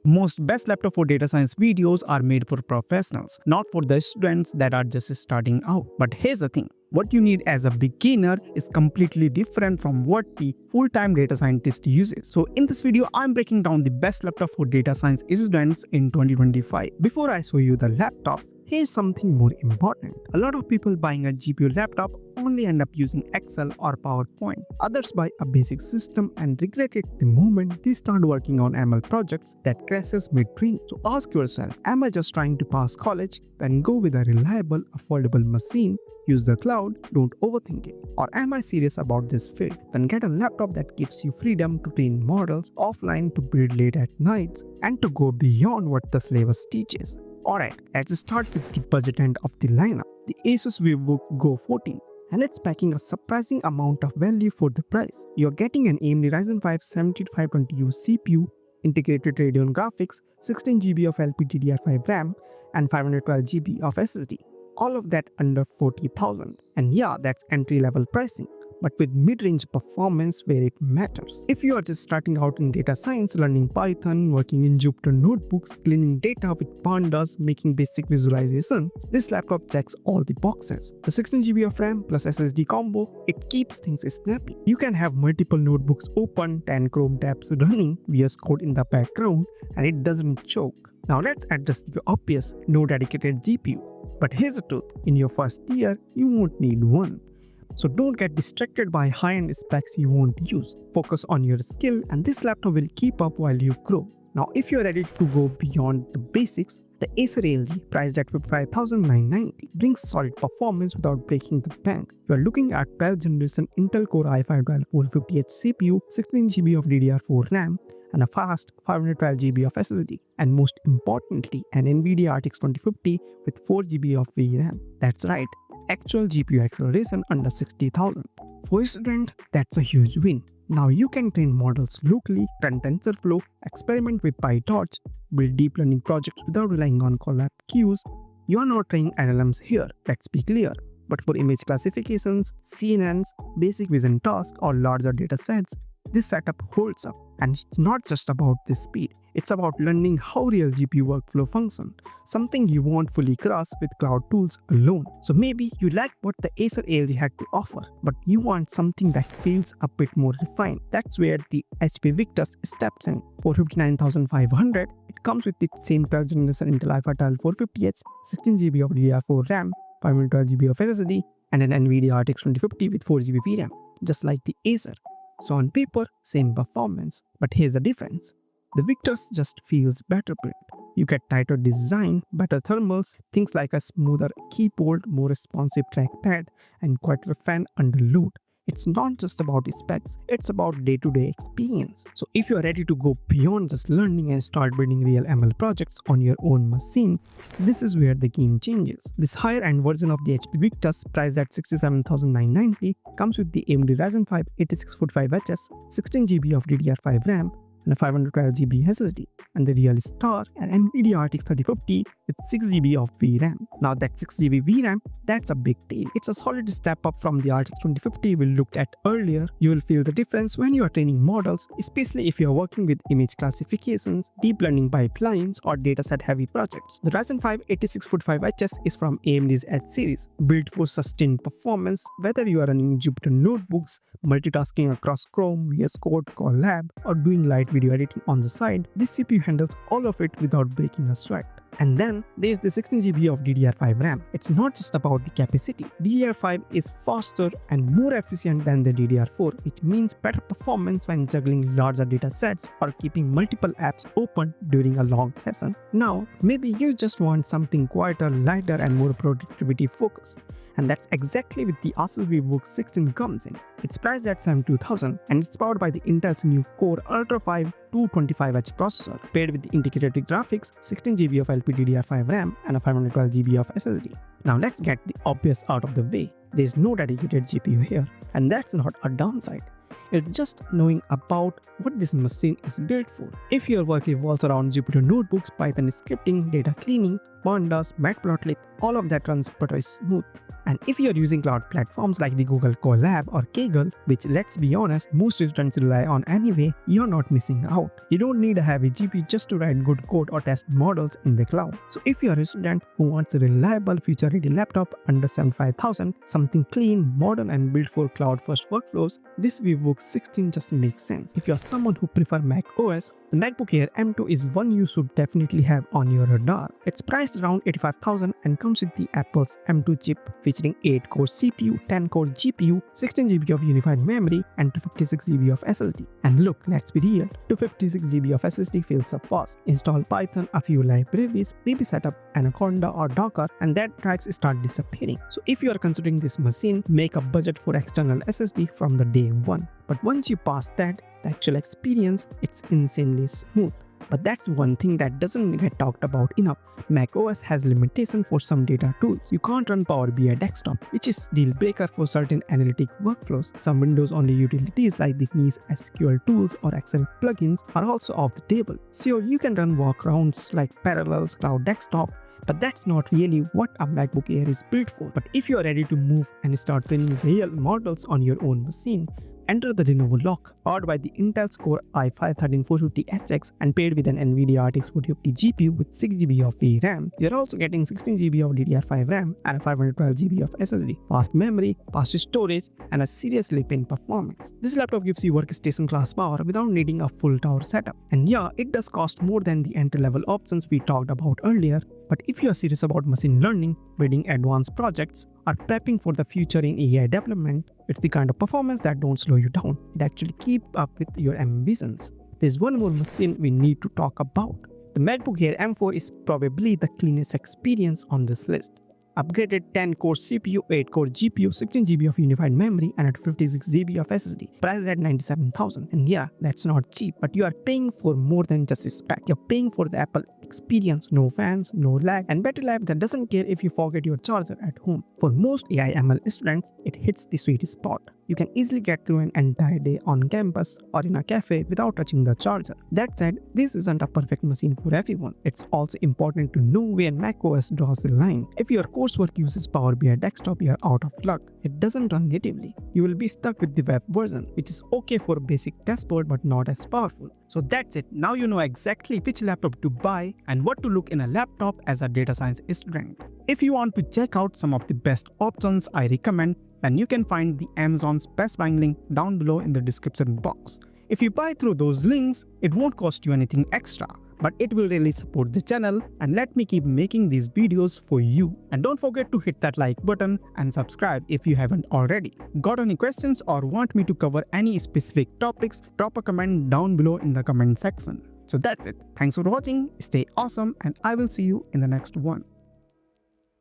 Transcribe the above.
Most best laptop for data science videos are made for professionals, not for the students that are just starting out. But here's the thing. What you need as a beginner is completely different from what the full-time data scientist uses. So in this video, I'm breaking down the best laptop for data science students in 2025. Before I show you the laptops, here's something more important. A lot of people buying a GPU laptop only end up using Excel or PowerPoint. Others buy a basic system and regret it the moment they start working on ML projects that crashes mid-training. So ask yourself, am I just trying to pass college? Then go with a reliable, affordable machine. Use the cloud, don't overthink it. Or am I serious about this field? Then get a laptop that gives you freedom to train models offline, to build late at nights, and to go beyond what the syllabus teaches. Alright, let's start with the budget end of the lineup, the ASUS Vivobook Go 14. And it's packing a surprising amount of value for the price. You're getting an AMD Ryzen 5 7520U CPU, integrated Radeon graphics, 16GB of LPDDR5 RAM, and 512GB of SSD. All of that under 40,000. And yeah, that's entry-level pricing, but with mid-range performance where it matters. If you are just starting out in data science, learning Python, working in Jupyter notebooks, cleaning data with pandas, making basic visualizations, this laptop checks all the boxes. The 16GB of RAM plus SSD combo, it keeps things snappy. You can have multiple notebooks open, 10 Chrome tabs running, VS Code in the background, and it doesn't choke. Now let's address the obvious, no dedicated GPU. But here's the truth, in your first year, you won't need one. So don't get distracted by high-end specs you won't use. Focus on your skill and this laptop will keep up while you grow. Now if you're ready to go beyond the basics, the Acer ALG, priced at $55,990, brings solid performance without breaking the bank. You are looking at 12th generation Intel Core i5-12450H CPU, 16GB of DDR4 RAM, and a fast 512GB of SSD. And most importantly, an NVIDIA RTX 2050 with 4GB of VRAM. That's right, actual GPU acceleration under 60,000. For a student, that's a huge win. Now you can train models locally, run TensorFlow, experiment with PyTorch, build deep learning projects without relying on Colab queues. You are not training LLMs here, let's be clear. But for image classifications, CNNs, basic vision tasks, or larger data sets, this setup holds up. And it's not just about the speed, it's about learning how real GPU workflow functions, something you won't fully grasp with cloud tools alone. So maybe you like what the Acer ALG had to offer, but you want something that feels a bit more refined. That's where the HP Victus steps in. For $59,500, it comes with its same 12th generation Intel i5 450H, 16GB of DDR4 RAM, 512GB of SSD, and an NVIDIA RTX 2050 with 4GB VRAM, just like the Acer. So on paper, same performance, but here's the difference. The Victus just feels better built. You get tighter design, better thermals, things like a smoother keyboard, more responsive trackpad, and quieter fan under load. It's not just about specs, it's about day-to-day experience. So if you're ready to go beyond just learning and start building real ML projects on your own machine, this is where the game changes. This higher-end version of the HP Victus, priced at $67,990, comes with the AMD Ryzen 5 8645HS, 16GB of DDR5 RAM, and a 512GB SSD, and the real star, an NVIDIA RTX 3050 with 6GB of VRAM. Now that 6GB VRAM, that's a big deal. It's a solid step up from the RTX 2050 we looked at earlier. You will feel the difference when you are training models, especially if you are working with image classifications, deep learning pipelines, or dataset heavy projects. The Ryzen 5 8645HS is from AMD's H series, built for sustained performance, whether you are running Jupyter notebooks, multitasking across Chrome, VS Code, Colab, or doing light video editing on the side. This CPU handles all of it without breaking a sweat. And then there's the 16GB of DDR5 RAM. It's not just about the capacity. DDR5 is faster and more efficient than the DDR4, which means better performance when juggling larger data sets or keeping multiple apps open during a long session. Now, maybe you just want something quieter, lighter, and more productivity focused. And that's exactly what the ASUS Vivobook 16 comes in. It's priced at $72,000 and it's powered by the Intel's new Core Ultra 5 225H processor, paired with the integrated graphics, 16GB of LPDDR5 RAM, and a 512GB of SSD. Now let's get the obvious out of the way. There's no dedicated GPU here, and that's not a downside. It's just knowing about what this machine is built for. If your work revolves around Jupyter notebooks, Python scripting, data cleaning, Pandas, Matplotlib, all of that runs pretty smooth. And if you're using cloud platforms like the Google Colab or Kaggle, which let's be honest, most students rely on anyway, you're not missing out. You don't need a heavy GPU just to write good code or test models in the cloud. So if you're a student who wants a reliable, future-ready laptop under $75,000, something clean, modern and built for cloud-first workflows, this Vivobook 16 just makes sense. If you're someone who prefers macOS, the MacBook Air M2 is one you should definitely have on your radar. It's priced around $85,000 and comes with the Apple's M2 chip featuring 8-core CPU, 10-core GPU, 16GB of unified memory and 256GB of SSD. And look, let's be real, 256GB of SSD fills up fast. Install Python, a few libraries, maybe set up Anaconda or Docker, and that drives start disappearing. So if you are considering this machine, make a budget for external SSD from the day one. But once you pass that, the actual experience, it's insanely smooth. But that's one thing that doesn't get talked about enough. macOS has limitations for some data tools. You can't run Power BI desktop, which is deal breaker for certain analytic workflows. Some Windows-only utilities like the nice SQL tools or Excel plugins are also off the table. Sure, you can run workarounds like Parallels, Cloud Desktop, but that's not really what a MacBook Air is built for. But if you are ready to move and start training real models on your own machine, enter the Lenovo LOQ, powered by the Intel Core i5-13450HX and paired with an NVIDIA RTX 4050 GPU with 6GB of VRAM. You're also getting 16GB of DDR5 RAM and 512GB of SSD, fast memory, fast storage, and a seriously pin performance. This laptop gives you workstation class power without needing a full tower setup. And yeah, it does cost more than the entry-level options we talked about earlier, but if you are serious about machine learning, building advanced projects, or prepping for the future in AI development, it's the kind of performance that don't slow you down. It actually keeps up with your ambitions. There's one more machine we need to talk about. The MacBook Air M4 is probably the cleanest experience on this list. Upgraded 10-core CPU, 8-core GPU, 16GB of unified memory, and 56GB of SSD. Priced at $97,000. And yeah, that's not cheap, but you are paying for more than just a spec. You're paying for the Apple experience, no fans, no lag, and battery life that doesn't care if you forget your charger at home. For most AI/ML students, it hits the sweet spot. You can easily get through an entire day on campus or in a cafe without touching the charger. That said, this isn't a perfect machine for everyone. It's also important to know where macOS draws the line. If your coursework uses Power BI desktop, you're out of luck. It doesn't run natively. You will be stuck with the web version, which is okay for basic dashboard but not as powerful. So that's it. Now you know exactly which laptop to buy and what to look in a laptop as a data science student. If you want to check out some of the best options I recommend, then you can find the Amazon's best buying link down below in the description box. If you buy through those links, it won't cost you anything extra, but it will really support the channel and let me keep making these videos for you. And don't forget to hit that like button and subscribe if you haven't already. Got any questions or want me to cover any specific topics? Drop a comment down below in the comment section. So that's it. Thanks for watching, stay awesome, and I will see you in the next one.